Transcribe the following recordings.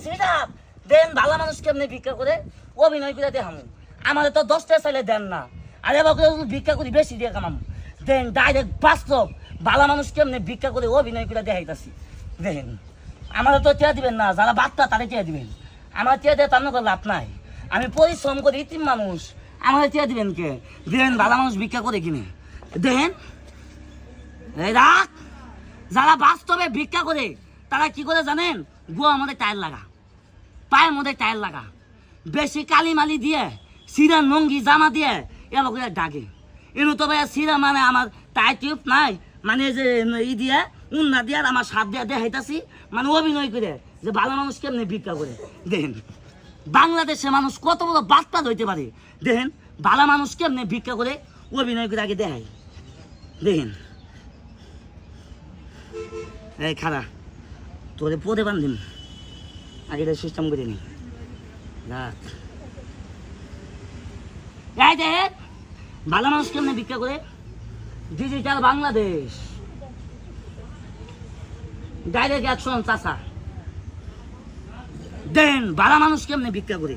সেটা দেন ভালো মানুষ কেমনে ভিক্ষা করে অভিনয় করে দেখাম আমাদের তো 10টা চাইলে দেন না আর এবার ভিক্ষা করি বেশি দিয়ে কামাম দেন ডাইরেক্ট বাস্তব ভালো মানুষ কেমনে ভিক্ষা করে অভিনয় করে দেখাইতাছি দেখেন আমাদের তো চেয়ে দিবেন না যারা বাচ্চা তাদের চেয়ে দিবেন আমার চেয়ে দেয় তার কোনো লাভ নাই আমি পরিশ্রম করি ইতিম মানুষ আমাদের চেয়ে দিবেন কে দেখেন ভালো মানুষ ভিক্ষা করে কিনে দেখেন রাখ যারা বাস্তবে ভিক্ষা করে তারা কি করে জানেন গোয়ার মধ্যে টায়ার লাগা পায়ের মধ্যে টায়ার লাগা বেশি কালি মালি দিয়ে সিরা নঙ্গি জামা দিয়ে এবার করে ডাকে এনু তো ভাইয়া সিরা মানে আমার টাই টিউব নাই মানে যে ই দিয়ে উন্না দিয়ে আর আমার সাপ দিয়ে দেখাইতাছি মানে অভিনয় করে যে ভালো মানুষ কেমনি ভিক্ষা করে দেখেন বাংলাদেশের মানুষ কত বড় বাস্তাদ হইতে পারে দেখেন ভালো মানুষ কেমনি ভিক্ষা করে অভিনয় করে আগে দেখাই দেখেন এই খারা তোরে পদে বান্ধিম আগে সিস্টেম করে নি রাখ এই দেখ ভালো মানুষ কেমনে ভিক্ষা করে ডিজিটাল বাংলাদেশ ডাইরেক্ট অ্যাকশন চাষা দেন ভালো মানুষ কেমনে ভিক্ষা করে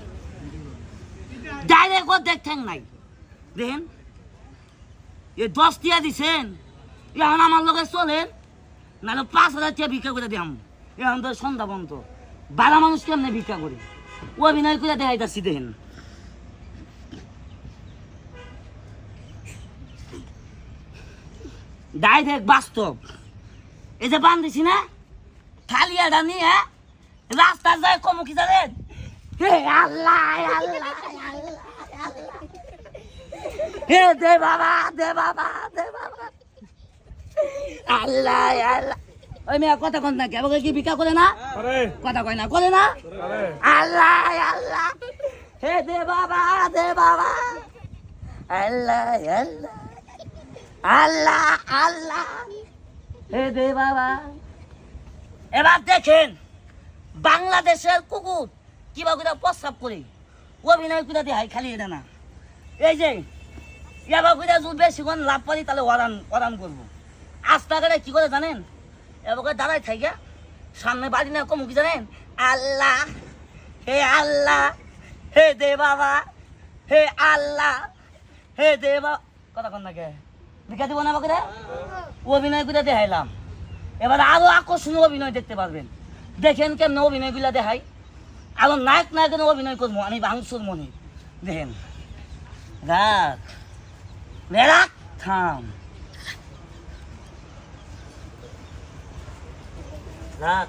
ডাইরেক্ট ও দেখেন নাই দেখেন এ 10 টিয়া দিছেন এখন আমার লগে চলেন নাহলে 5,000 টিয়া ভিক্ষা করে দিলাম এখন তো সন্ধ্যা বন্ধ ভালো মানুষ কেমনে ভিক্ষা করে অভিনয় করে দেখাইতাছি দেখেন ডাইরেক্ট বাস্তব এই যে বান্ধিছি না থালিয়াটা নিয়ে রাস্তার যায় কমুকি জানেন হে আল্লাহ আল্লাহ হে দে বাবা দে বাবা দে বাবা আল্লাহ আল্লাহ ওই মেয়ে কথা কন না কেবল কি ভিক্ষা করে না কথা কয় না করে না আল্লাহ আল্লাহ হে দে বাবা আল্লাহ আল্লাহ আল্লাহ আল্লাহ হে দে বাবা এবার দেখেন বাংলাদেশের কুকুর কিভাবে করে প্রস্রাব করে অভিনয় করে দেয় খালি এটা না এই যে এবার করে যদি বেশিক্ষণ লাভ পারি তাহলে ওরান করবো রাস্তাঘাটে কি করে জানেন এবার দাঁড়াই থাকে সামনে বাড়ি না কম কি জানেন আল্লাহ হে দে বাবা হে আল্লাহ হে দে বাবা কথা কন না কে ভিক্ষা দিব না আমাকে অভিনয় করে দেখাইলাম এবার আরো আকর্ষণীয় অভিনয় দেখতে পারবেন দেখেন কেমন অভিনয়গুলা দেখাই আরো নায়ক নায়কের অভিনয় করবো আমি ভাঙচুর মনে দেখেন রাখ রাখ থাম রাখ